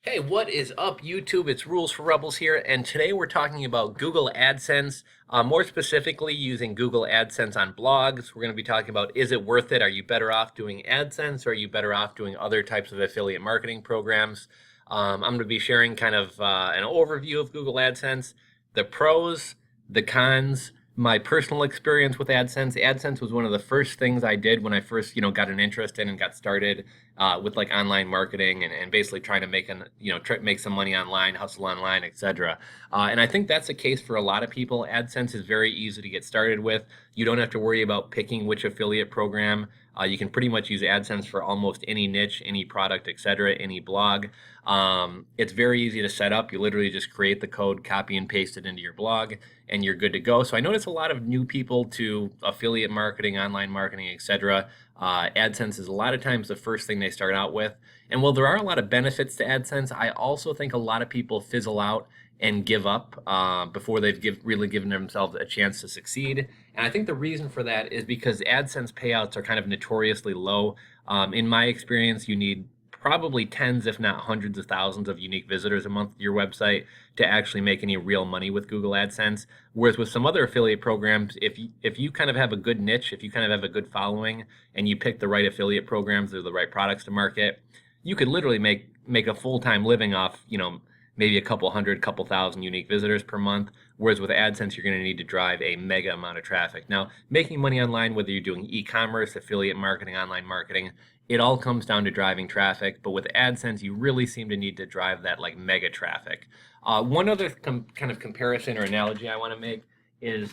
Hey, what is up, YouTube? It's Rules for Rebels here, and today we're talking about Google AdSense, more specifically using Google AdSense on blogs. We're going to be talking about, is it worth it? Are you better off doing AdSense, or are you better off doing other types of affiliate marketing programs? I'm going to be sharing kind of an overview of Google AdSense, the pros, the cons, my personal experience with AdSense. AdSense was one of the first things I did when I first, got an interest in and got started with like online marketing and basically trying to make some money online, hustle online, etc. And I think that's the case for a lot of people. AdSense is very easy to get started with. You don't have to worry about picking which affiliate program. You can pretty much use AdSense for almost any niche, any product, etc., any blog. It's very easy to set up. You literally just create the code, copy and paste it into your blog, and you're good to go. So I notice a lot of new people to affiliate marketing, online marketing, etc. AdSense is a lot of times the first thing they start out with. And while there are a lot of benefits to AdSense, I also think a lot of people fizzle out and give up before they've really given themselves a chance to succeed. And I think the reason for that is because AdSense payouts are kind of notoriously low. In my experience, you need probably tens, if not hundreds of thousands of unique visitors a month to your website to actually make any real money with Google AdSense. Whereas with some other affiliate programs, if you kind of have a good niche, if you kind of have a good following, and you pick the right affiliate programs or the right products to market, you could literally make a full-time living off, maybe a couple hundred, couple thousand unique visitors per month. Whereas with AdSense, you're going to need to drive a mega amount of traffic. Now, making money online, whether you're doing e-commerce, affiliate marketing, online marketing, it all comes down to driving traffic. But with AdSense, you really seem to need to drive that like mega traffic. One other kind of comparison or analogy I want to make is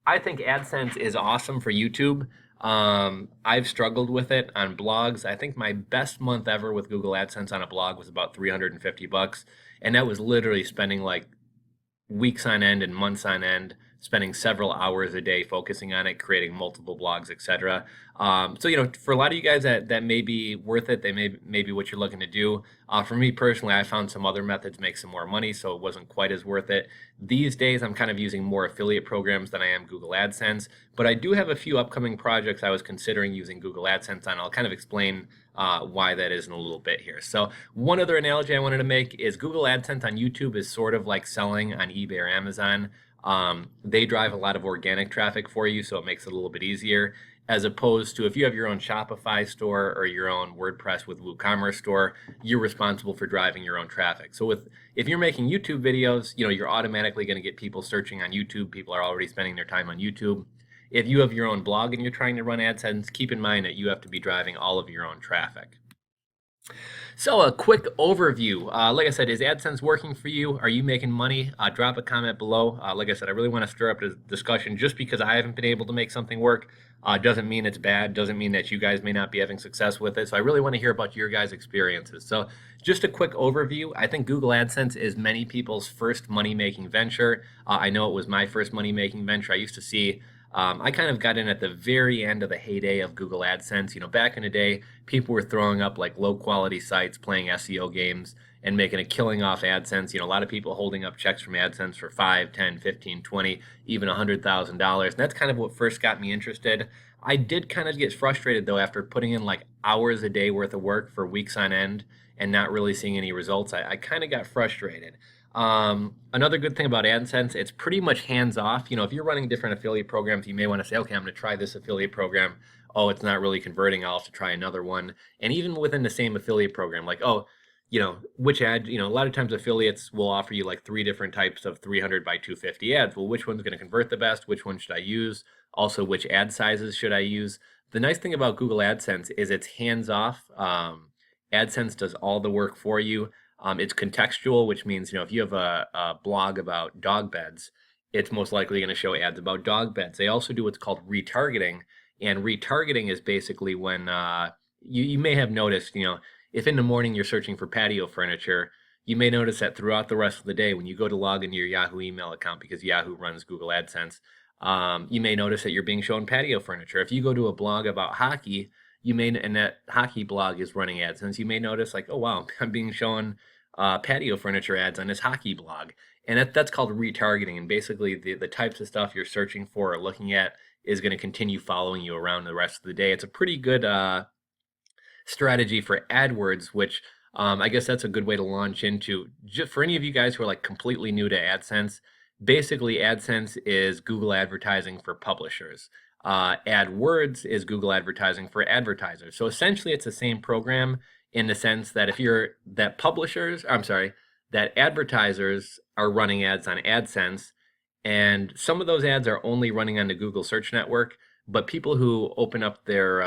I think AdSense is awesome for YouTube. I've struggled with it on blogs. I think my best month ever with Google AdSense on a blog was about $350, and that was literally spending like weeks on end and months on end, spending several hours a day focusing on it, creating multiple blogs, etc. So for a lot of you guys that may be worth it, they may be what you're looking to do. For me personally, I found some other methods make some more money, so it wasn't quite as worth it. These days, I'm kind of using more affiliate programs than I am Google AdSense, but I do have a few upcoming projects I was considering using Google AdSense on. I'll kind of explain why that is in a little bit here. So one other analogy I wanted to make is Google AdSense on YouTube is sort of like selling on eBay or Amazon. They drive a lot of organic traffic for you, so it makes it a little bit easier, as opposed to if you have your own Shopify store or your own WordPress with WooCommerce store, you're responsible for driving your own traffic. So if you're making YouTube videos, you're automatically going to get people searching on YouTube. People are already spending their time on YouTube. If you have your own blog and you're trying to run AdSense, keep in mind that you have to be driving all of your own traffic. So a quick overview. Like I said, is AdSense working for you? Are you making money? Drop a comment below. Like I said, I really want to stir up this discussion. Just because I haven't been able to make something work doesn't mean it's bad, doesn't mean that you guys may not be having success with it. So I really want to hear about your guys' experiences. So just a quick overview. I think Google AdSense is many people's first money-making venture. I know it was my first money-making venture. I used to see I kind of got in at the very end of the heyday of Google AdSense. Back in the day, people were throwing up like low quality sites, playing SEO games, and making a killing off AdSense. A lot of people holding up checks from AdSense for 5, 10, 15, 20, even $100,000. And that's kind of what first got me interested. I did kind of get frustrated though after putting in like hours a day worth of work for weeks on end and not really seeing any results. I kind of got frustrated. Another good thing about AdSense, it's pretty much hands off. If you're running different affiliate programs, you may want to say, okay, I'm going to try this affiliate program. Oh, it's not really converting. I'll have to try another one. And even within the same affiliate program, like, oh, which ad, a lot of times affiliates will offer you like 3 different types of 300 by 250 ads. Well, which one's going to convert the best? Which one should I use? Also, which ad sizes should I use? The nice thing about Google AdSense is it's hands off. AdSense does all the work for you. It's contextual, which means, if you have a blog about dog beds, it's most likely going to show ads about dog beds. They also do what's called retargeting, and retargeting is basically when you may have noticed, if in the morning you're searching for patio furniture, you may notice that throughout the rest of the day, when you go to log into your Yahoo email account, because Yahoo runs Google AdSense, you may notice that you're being shown patio furniture. If you go to a blog about hockey, and that hockey blog is running AdSense, you may notice like, oh wow, I'm being shown patio furniture ads on this hockey blog. And that's called retargeting. And basically the types of stuff you're searching for or looking at is going to continue following you around the rest of the day. It's a pretty good strategy for AdWords, which I guess that's a good way to launch into. Just for any of you guys who are like completely new to AdSense, basically AdSense is Google advertising for publishers. AdWords is Google advertising for advertisers. So essentially, it's the same program in the sense that if you're that publishers, I'm sorry, that advertisers are running ads on AdSense, and some of those ads are only running on the Google Search Network, but people who open up their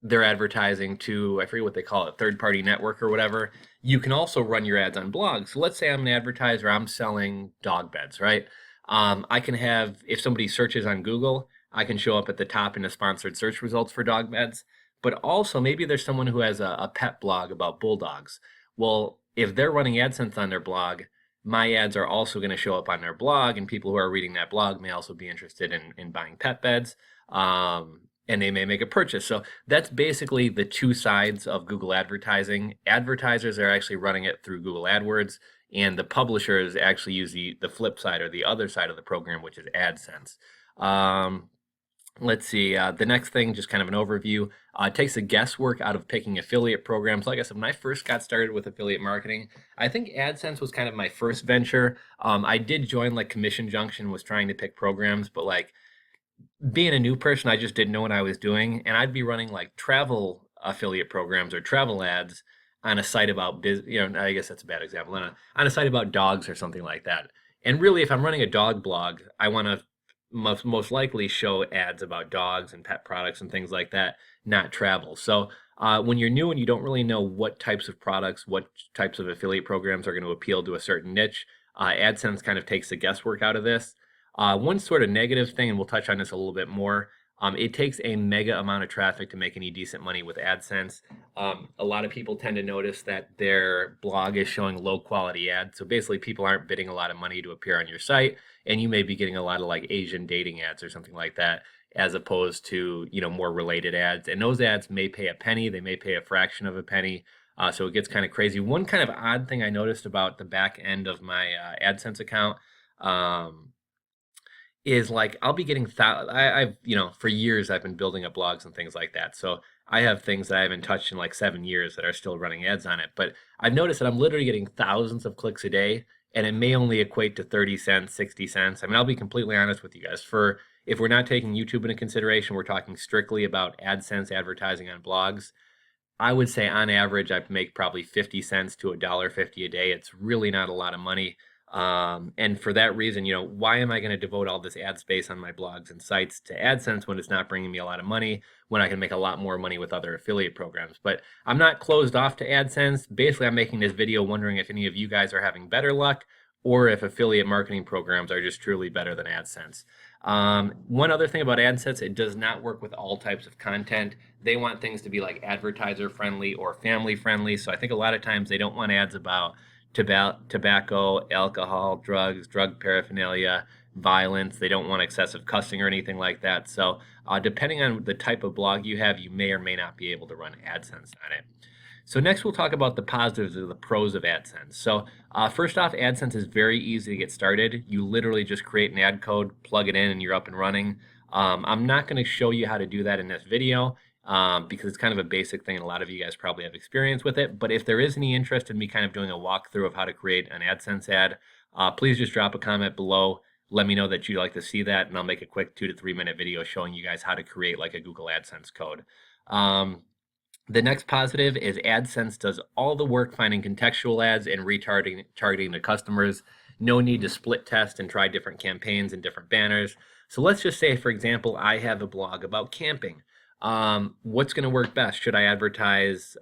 advertising to, I forget what they call it, third party network or whatever, you can also run your ads on blogs. So let's say I'm an advertiser, I'm selling dog beds, right? I can have, if somebody searches on Google, I can show up at the top in the sponsored search results for dog beds. But also, maybe there's someone who has a pet blog about bulldogs. Well, if they're running AdSense on their blog, my ads are also going to show up on their blog, and people who are reading that blog may also be interested in buying pet beds. And they may make a purchase. So that's basically the two sides of Google advertising. Advertisers are actually running it through Google AdWords, and the publishers actually use the flip side or the other side of the program, which is AdSense. Let's see, the next thing, just kind of an overview. It takes the guesswork out of picking affiliate programs. Like I said, when I first got started with affiliate marketing, I think AdSense was kind of my first venture. I did join like Commission Junction, was trying to pick programs, but like being a new person, I just didn't know what I was doing, and I'd be running like travel affiliate programs or travel ads on a site about I guess that's a bad example, on a site about dogs or something like that. And really, if I'm running a dog blog, I want to most likely show ads about dogs and pet products and things like that, not travel. So when you're new and you don't really know what types of products, what types of affiliate programs are going to appeal to a certain niche, AdSense kind of takes the guesswork out of this. One sort of negative thing, and we'll touch on this a little bit more, it takes a mega amount of traffic to make any decent money with AdSense. A lot of people tend to notice that their blog is showing low quality ads. So basically people aren't bidding a lot of money to appear on your site, and you may be getting a lot of like Asian dating ads or something like that, as opposed to, more related ads. And those ads may pay a penny, they may pay a fraction of a penny. So it gets kind of crazy. One kind of odd thing I noticed about the back end of my AdSense account, is like I'll be getting I've for years I've been building up blogs and things like that. So I have things that I haven't touched in like 7 years that are still running ads on it. But I've noticed that I'm literally getting thousands of clicks a day, and it may only equate to 30 cents, 60 cents. I mean, I'll be completely honest with you guys. If we're not taking YouTube into consideration, we're talking strictly about AdSense advertising on blogs. I would say on average I make probably 50 cents to $1.50 a day. It's really not a lot of money. And for that reason, why am I going to devote all this ad space on my blogs and sites to AdSense when it's not bringing me a lot of money, when I can make a lot more money with other affiliate programs? But I'm not closed off to AdSense. Basically, I'm making this video wondering if any of you guys are having better luck, or if affiliate marketing programs are just truly better than AdSense. One other thing about AdSense, it does not work with all types of content. They want things to be like advertiser friendly or family friendly. So I think a lot of times they don't want ads about tobacco, alcohol, drugs, drug paraphernalia, violence. They don't want excessive cussing or anything like that. So depending on the type of blog you have, you may or may not be able to run AdSense on it. So next we'll talk about the positives or the pros of AdSense. So first off, AdSense is very easy to get started. You literally just create an ad code, plug it in, and you're up and running. I'm not going to show you how to do that in this video, because it's kind of a basic thing and a lot of you guys probably have experience with it. But if there is any interest in me kind of doing a walkthrough of how to create an AdSense ad, please just drop a comment below. Let me know that you'd like to see that, and I'll make a quick 2 to 3 minute video showing you guys how to create like a Google AdSense code. The next positive is AdSense does all the work finding contextual ads and targeting the customers. No need to split test and try different campaigns and different banners. So let's just say, for example, I have a blog about camping. What's going to work best? Should I advertise,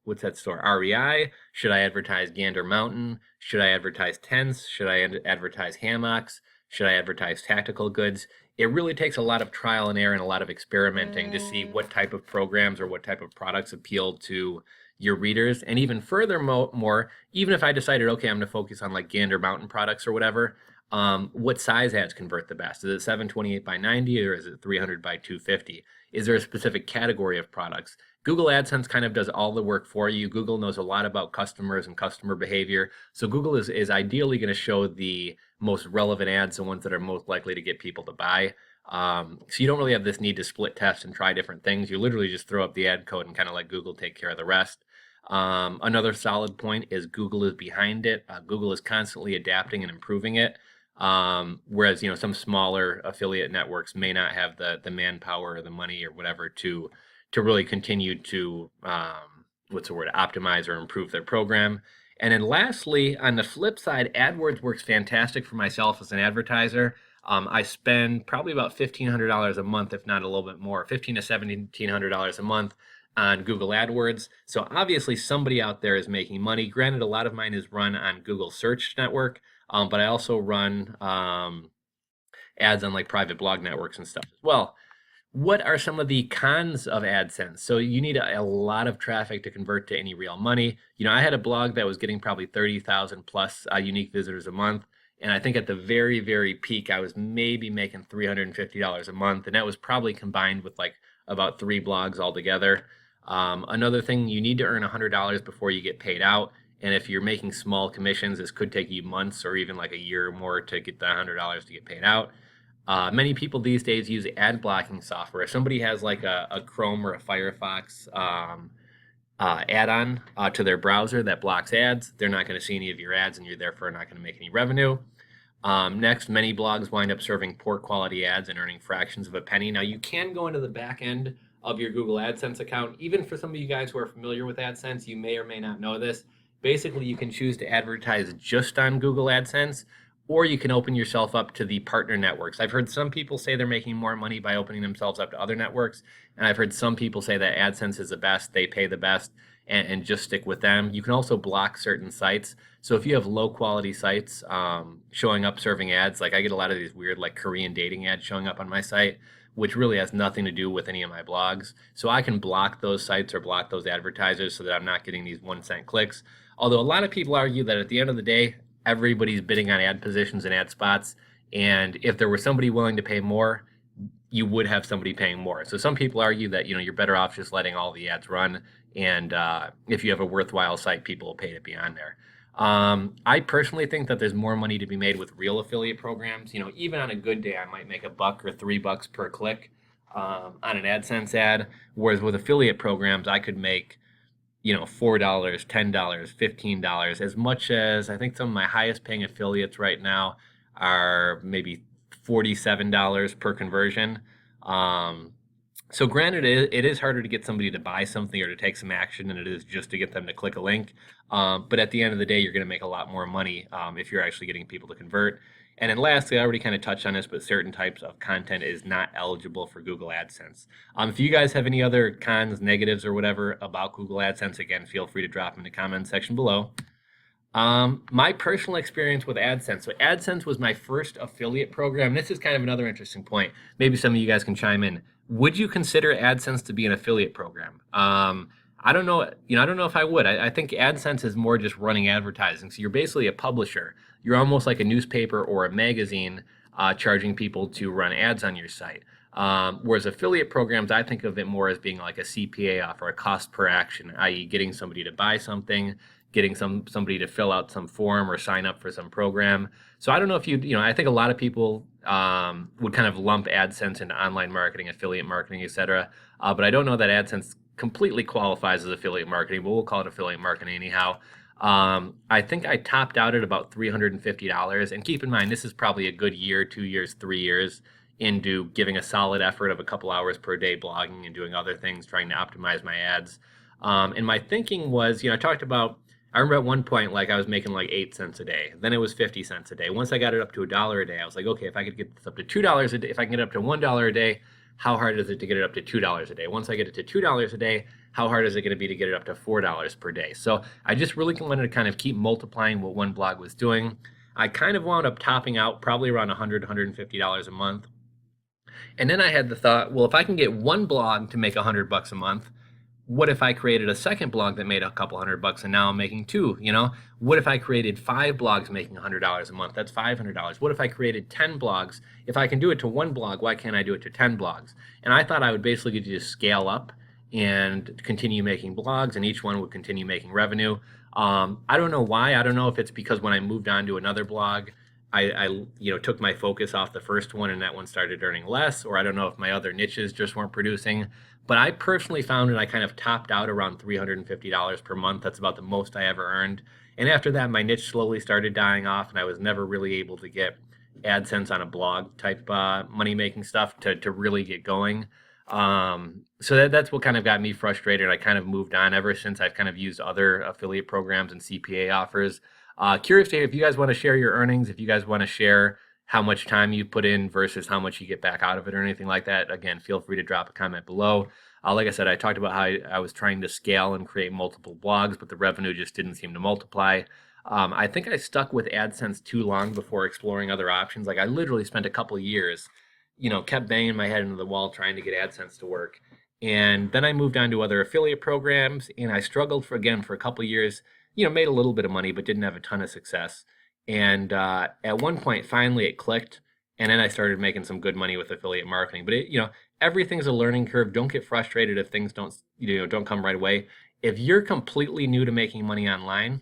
what's that store, REI? Should I advertise Gander Mountain? Should I advertise tents? Should I advertise hammocks? Should I advertise tactical goods? It really takes a lot of trial and error and a lot of experimenting to see what type of programs or what type of products appeal to your readers. And even furthermore, even if I decided, okay, I'm going to focus on like Gander Mountain products or whatever, what size ads convert the best? Is it 728 by 90 or is it 300 by 250? Is there a specific category of products? Google AdSense kind of does all the work for you. Google knows a lot about customers and customer behavior. So Google is ideally going to show the most relevant ads, the ones that are most likely to get people to buy. So you don't really have this need to split test and try different things. You literally just throw up the ad code and kind of let Google take care of the rest. Another solid point is Google is behind it. Google is constantly adapting and improving it. Whereas, some smaller affiliate networks may not have the manpower or the money or whatever to really continue to optimize or improve their program. And then lastly, on the flip side, AdWords works fantastic for myself as an advertiser. I spend probably about $1,500 a month, if not a little bit more, $1,500 to $1,700 a month on Google AdWords. So obviously somebody out there is making money. Granted, a lot of mine is run on Google Search Network, but I also run ads on like private blog networks and stuff as well. What are some of the cons of AdSense? So you need a lot of traffic to convert to any real money. I had a blog that was getting probably 30,000 plus unique visitors a month. And I think at the very, very peak, I was maybe making $350 a month. And that was probably combined with like about 3 blogs altogether. Another thing, you need to earn $100 before you get paid out. And if you're making small commissions, this could take you months or even like a year or more to get the $100 to get paid out. Many people these days use ad blocking software. If somebody has like a Chrome or a Firefox add-on to their browser that blocks ads, they're not going to see any of your ads and you're therefore not going to make any revenue. Next, many blogs wind up serving poor quality ads and earning fractions of a penny. Now, you can go into the back end of your Google AdSense account. Even for some of you guys who are familiar with AdSense, you may or may not know this. Basically, you can choose to advertise just on Google AdSense, or you can open yourself up to the partner networks. I've heard some people say they're making more money by opening themselves up to other networks, and I've heard some people say that AdSense is the best, they pay the best, and just stick with them. You can also block certain sites. So if you have low quality sites showing up serving ads, like I get a lot of these weird like Korean dating ads showing up on my site, which really has nothing to do with any of my blogs. So I can block those sites or block those advertisers so that I'm not getting these 1-cent clicks. Although a lot of people argue that at the end of the day, everybody's bidding on ad positions and ad spots. And if there was somebody willing to pay more, you would have somebody paying more. So some people argue that, you're better off just letting all the ads run. And if you have a worthwhile site, people will pay to be on there. I personally think that there's more money to be made with real affiliate programs. Even on a good day, I might make $1 or $3 per click on an AdSense ad. Whereas with affiliate programs, I could make $4, $10, $15, as much as I think some of my highest paying affiliates right now are maybe $47 per conversion. So granted, it is harder to get somebody to buy something or to take some action than it is just to get them to click a link. But at the end of the day, you're going to make a lot more money if you're actually getting people to convert. And then lastly, I already kind of touched on this, but certain types of content is not eligible for Google AdSense. If you guys have any other cons, negatives, or whatever about Google AdSense, again, feel free to drop in the comment section below. My personal experience with AdSense. So AdSense was my first affiliate program. This is kind of another interesting point. Maybe some of you guys can chime in. Would you consider AdSense to be an affiliate program? I don't know. I don't know if I would. I think AdSense is more just running advertising. So you're basically a publisher. You're almost like a newspaper or a magazine charging people to run ads on your site. Whereas affiliate programs, I think of it more as being like a CPA offer, a cost per action, i.e. getting somebody to buy something, getting somebody to fill out some form or sign up for some program. So I don't know if I think a lot of people would kind of lump AdSense into online marketing, affiliate marketing, etc. But I don't know that AdSense completely qualifies as affiliate marketing, but we'll call it affiliate marketing anyhow. I think I topped out at about $350. And keep in mind, this is probably a good year, 2 years, 3 years into giving a solid effort of a couple hours per day blogging and doing other things, trying to optimize my ads. And my thinking was, I remember at one point, like I was making like 8 cents a day. Then it was 50 cents a day. Once I got it up to $1 a day, I was like, okay, if I could get this up to $2 a day, if I can get it up to $1 a day, how hard is it to get it up to $2 a day? Once I get it to $2 a day, how hard is it going to be to get it up to $4 per day? So I just really wanted to kind of keep multiplying what one blog was doing. I kind of wound up topping out probably around $100, $150 a month. And then I had the thought, well, if I can get one blog to make $100 a month, what if I created a second blog that made a couple $100 and now I'm making 2, What if I created 5 blogs making $100 a month? That's $500. What if I created 10 blogs? If I can do it to one blog, why can't I do it to 10 blogs? And I thought I would basically just scale up and continue making blogs, and each one would continue making revenue. I don't know why. I don't know if it's because when I moved on to another blog, I took my focus off the first one and that one started earning less, or I don't know if my other niches just weren't producing. But I personally found that I kind of topped out around $350 per month. That's about the most I ever earned. And after that, my niche slowly started dying off, and I was never really able to get AdSense on a blog type money making stuff to really get going. So that's what kind of got me frustrated. I kind of moved on ever since. I've kind of used other affiliate programs and CPA offers. Curious to hear if you guys want to share your earnings, if you guys want to share how much time you put in versus how much you get back out of it or anything like that. Again, feel free to drop a comment below. Like I said, I talked about how I was trying to scale and create multiple blogs, but the revenue just didn't seem to multiply. I think I stuck with AdSense too long before exploring other options. Like I literally spent a couple of years, kept banging my head into the wall trying to get AdSense to work. And then I moved on to other affiliate programs, and I struggled for a couple of years. Made a little bit of money, but didn't have a ton of success. And at one point, finally, it clicked, and then I started making some good money with affiliate marketing. But everything's a learning curve. Don't get frustrated if things don't come right away. If you're completely new to making money online,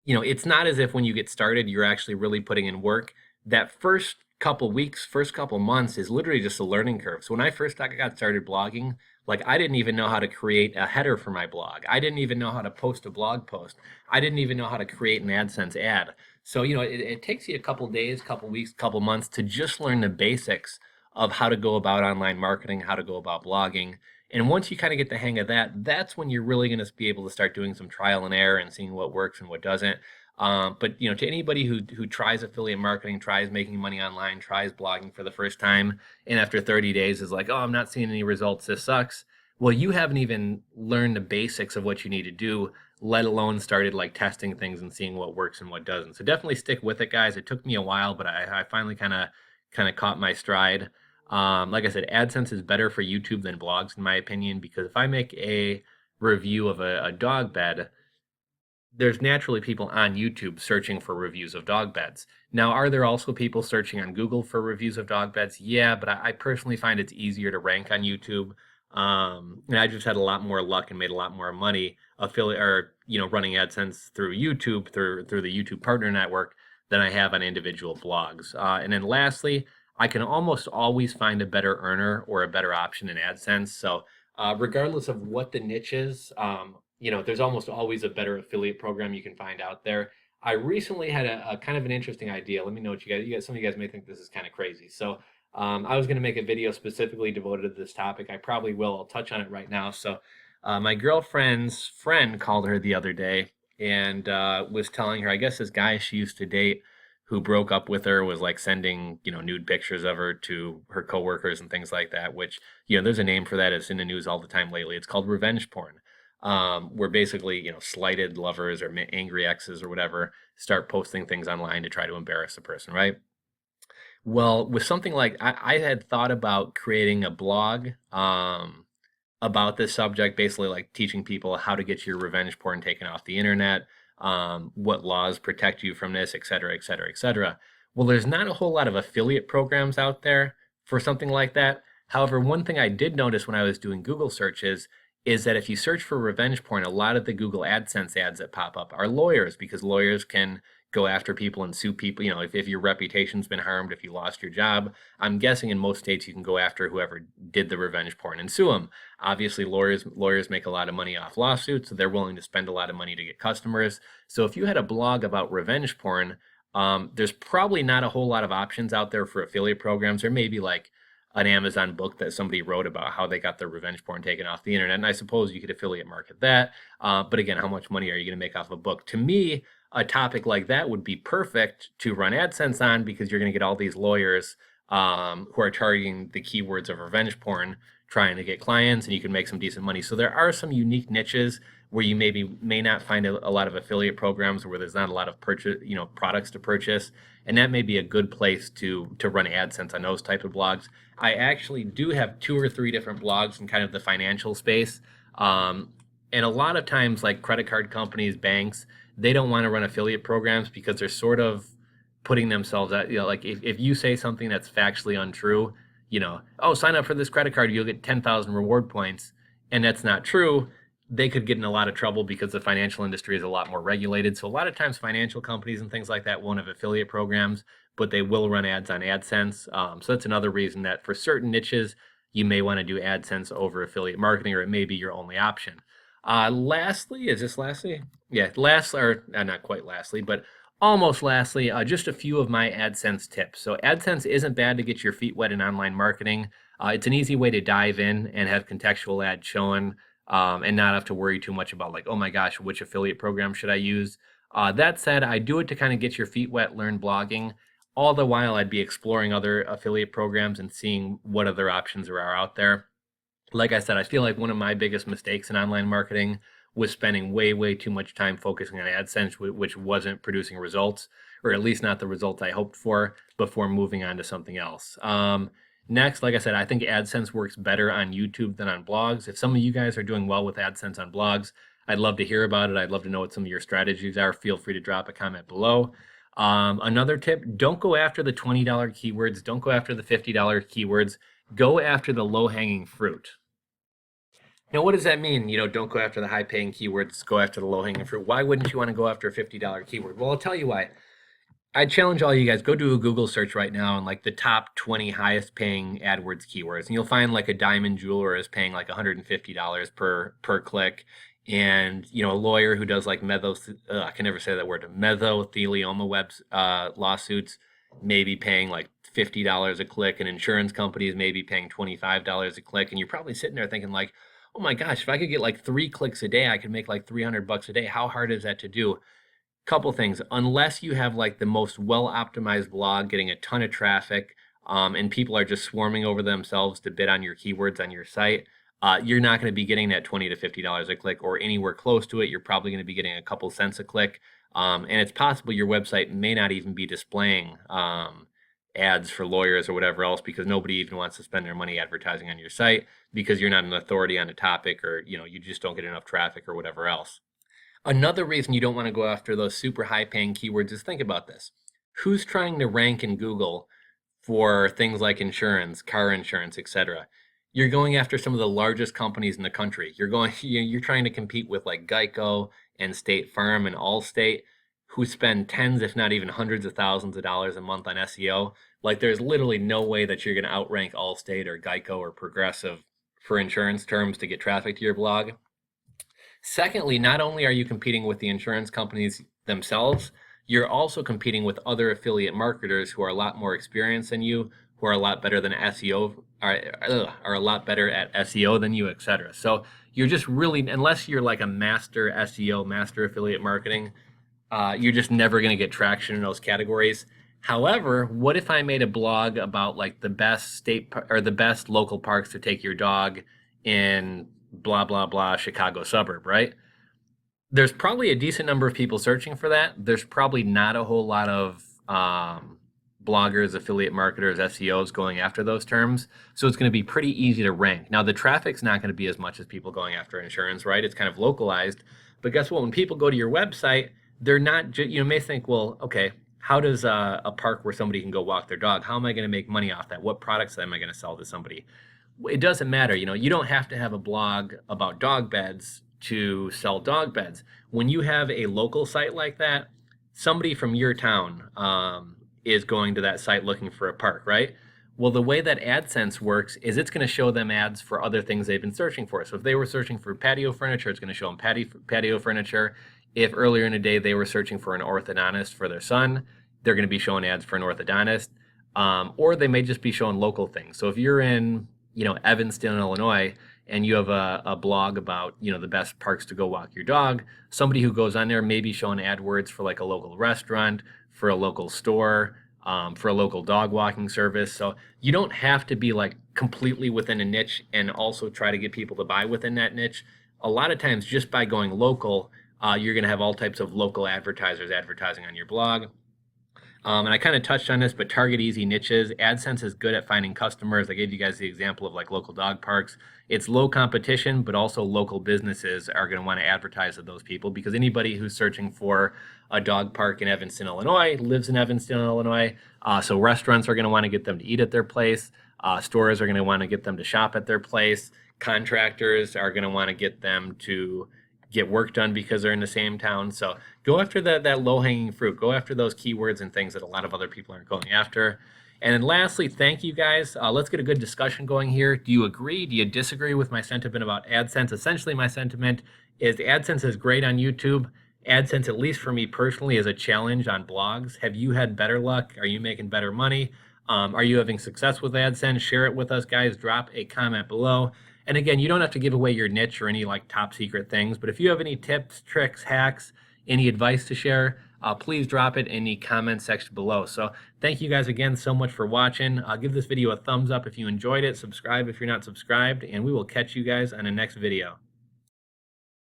it's not as if when you get started, you're actually really putting in work. That first couple weeks, first couple months is literally just a learning curve. So when I first got started blogging, like I didn't even know how to create a header for my blog. I didn't even know how to post a blog post. I didn't even know how to create an AdSense ad. So, it takes you a couple days, couple weeks, couple months to just learn the basics of how to go about online marketing, how to go about blogging. And once you kind of get the hang of that, that's when you're really going to be able to start doing some trial and error and seeing what works and what doesn't. But to anybody who tries affiliate marketing, tries making money online, tries blogging for the first time, and after 30 days is like, oh, I'm not seeing any results, this sucks. Well, you haven't even learned the basics of what you need to do, let alone started like testing things and seeing what works and what doesn't. So definitely stick with it, guys. It took me a while, but I finally kind of caught my stride. Like I said, AdSense is better for YouTube than blogs, in my opinion, because if I make a review of a dog bed, there's naturally people on YouTube searching for reviews of dog beds. Now, are there also people searching on Google for reviews of dog beds? Yeah, but I personally find it's easier to rank on YouTube. And I just had a lot more luck and made a lot more money affiliate or running AdSense through YouTube through the YouTube Partner Network than I have on individual blogs. And then lastly, I can almost always find a better earner or a better option in AdSense. So regardless of what the niche is, there's almost always a better affiliate program you can find out there. I recently had a kind of an interesting idea. Let me know what you guys, some of you guys may think this is kind of crazy. So I was going to make a video specifically devoted to this topic. I probably will. I'll touch on it right now. So my girlfriend's friend called her the other day and was telling her, I guess this guy she used to date who broke up with her was like sending, nude pictures of her to her coworkers and things like that, which, there's a name for that. It's in the news all the time lately. It's called revenge porn. Where basically, slighted lovers or angry exes or whatever start posting things online to try to embarrass the person, right? Well, with something like I had thought about creating a blog about this subject, basically like teaching people how to get your revenge porn taken off the internet, what laws protect you from this, et cetera, et cetera, et cetera. Well, there's not a whole lot of affiliate programs out there for something like that. However, one thing I did notice when I was doing Google searches is that if you search for revenge porn, a lot of the Google AdSense ads that pop up are lawyers, because lawyers can go after people and sue people. If your reputation's been harmed, if you lost your job, I'm guessing in most states you can go after whoever did the revenge porn and sue them. Obviously, lawyers make a lot of money off lawsuits, so they're willing to spend a lot of money to get customers. So if you had a blog about revenge porn, there's probably not a whole lot of options out there for affiliate programs. There may be like an Amazon book that somebody wrote about how they got their revenge porn taken off the internet. And I suppose you could affiliate market that. But again, how much money are you going to make off a book? To me, a topic like that would be perfect to run AdSense on, because you're going to get all these lawyers who are targeting the keywords of revenge porn, trying to get clients, and you can make some decent money. So there are some unique niches where you may not find a lot of affiliate programs, where there's not a lot of products to purchase, and that may be a good place to run AdSense on those type of blogs. I actually do have 2 or 3 different blogs in kind of the financial space, and a lot of times, like credit card companies, banks, they don't want to run affiliate programs because they're sort of putting themselves at, like if you say something that's factually untrue, oh, sign up for this credit card, you'll get 10,000 reward points, and that's not true, they could get in a lot of trouble because the financial industry is a lot more regulated. So a lot of times financial companies and things like that won't have affiliate programs, but they will run ads on AdSense. So that's another reason that for certain niches, you may want to do AdSense over affiliate marketing, or it may be your only option. Lastly, is this lastly? Yeah, not quite lastly, but almost lastly, just a few of my AdSense tips. So AdSense isn't bad to get your feet wet in online marketing. It's an easy way to dive in and have contextual ads shown, and not have to worry too much about like, oh my gosh, which affiliate program should I use? That said, I do it to kind of get your feet wet, learn blogging. All the while, I'd be exploring other affiliate programs and seeing what other options there are out there. Like I said, I feel like one of my biggest mistakes in online marketing was spending way, way too much time focusing on AdSense, which wasn't producing results, or at least not the results I hoped for, before moving on to something else. Next, like I said, I think AdSense works better on YouTube than on blogs. If some of you guys are doing well with AdSense on blogs, I'd love to hear about it. I'd love to know what some of your strategies are. Feel free to drop a comment below. Another tip, don't go after the $20 keywords. Don't go after the $50 keywords. Go after the low-hanging fruit. Now, what does that mean? Don't go after the high-paying keywords, go after the low-hanging fruit. Why wouldn't you want to go after a $50 keyword? Well, I'll tell you why. I challenge all you guys, go do a Google search right now on like the top 20 highest paying AdWords keywords. And you'll find like a diamond jeweler is paying like $150 per click. And, a lawyer who does like I can never say that word, mesothelioma lawsuits, may be paying like $50 a click, and insurance companies may be paying $25 a click. And you're probably sitting there thinking like, oh my gosh, if I could get like 3 clicks a day, I could make like $300 a day. How hard is that to do? Couple things. Unless you have like the most well-optimized blog getting a ton of traffic, and people are just swarming over themselves to bid on your keywords on your site, you're not going to be getting that $20 to $50 a click or anywhere close to it. You're probably going to be getting a couple cents a click. And it's possible your website may not even be displaying ads for lawyers or whatever else, because nobody even wants to spend their money advertising on your site because you're not an authority on a topic, or you just don't get enough traffic or whatever else. Another reason you don't want to go after those super high paying keywords is, think about this. Who's trying to rank in Google for things like insurance, car insurance, etc.? You're going after some of the largest companies in the country. You're trying to compete with like Geico and State Farm and Allstate, who spend tens, if not even hundreds of thousands of dollars a month on SEO. Like, there's literally no way that you're going to outrank Allstate or Geico or Progressive for insurance terms to get traffic to your blog. Secondly, not only are you competing with the insurance companies themselves, you're also competing with other affiliate marketers who are a lot more experienced than you, who are a lot better than SEO, are a lot better at SEO than you, etc. So you're just really, unless you're like a master SEO, master affiliate marketing, you're just never going to get traction in those categories. However, what if I made a blog about like the best the best local parks to take your dog in blah, blah, blah, Chicago suburb, right? There's probably a decent number of people searching for that. There's probably not a whole lot of bloggers, affiliate marketers, SEOs going after those terms. So it's going to be pretty easy to rank. Now, the traffic's not going to be as much as people going after insurance, right? It's kind of localized. But guess what? When people go to your website, they're not, may think, well, okay, how does a park where somebody can go walk their dog, how am I going to make money off that? What products am I going to sell to somebody? It doesn't matter. You don't have to have a blog about dog beds to sell dog beds. When you have a local site like that, somebody from your town is going to that site looking for a park, right? Well, the way that AdSense works is it's going to show them ads for other things they've been searching for. So if they were searching for patio furniture, it's going to show them patio furniture. If earlier in the day they were searching for an orthodontist for their son, they're going to be showing ads for an orthodontist. Or they may just be showing local things. So if you're in Evanston, Illinois, and you have a blog about, the best parks to go walk your dog, somebody who goes on there may be showing AdWords for like a local restaurant, for a local store, for a local dog walking service. So you don't have to be like completely within a niche and also try to get people to buy within that niche. A lot of times, just by going local, you're going to have all types of local advertisers advertising on your blog. And I kind of touched on this, but target easy niches. AdSense is good at finding customers. I gave you guys the example of like local dog parks. It's low competition, but also local businesses are going to want to advertise to those people, because anybody who's searching for a dog park in Evanston, Illinois, lives in Evanston, Illinois. So restaurants are going to want to get them to eat at their place. Stores are going to want to get them to shop at their place. Contractors are going to want to get them to get work done because they're in the same town. So go after that low-hanging fruit. Go after those keywords and things that a lot of other people aren't going after. And then lastly, thank you guys. Let's get a good discussion going here. Do you agree? Do you disagree with my sentiment about AdSense? Essentially, my sentiment is AdSense is great on YouTube. AdSense, at least for me personally, is a challenge on blogs. Have you had better luck? Are you making better money? Are you having success with AdSense? Share it with us, guys. Drop a comment below. And again, you don't have to give away your niche or any like top secret things, but if you have any tips, tricks, hacks, any advice to share, please drop it in the comment section below. So thank you guys again so much for watching. Give this video a thumbs up if you enjoyed it. Subscribe if you're not subscribed, and we will catch you guys on the next video.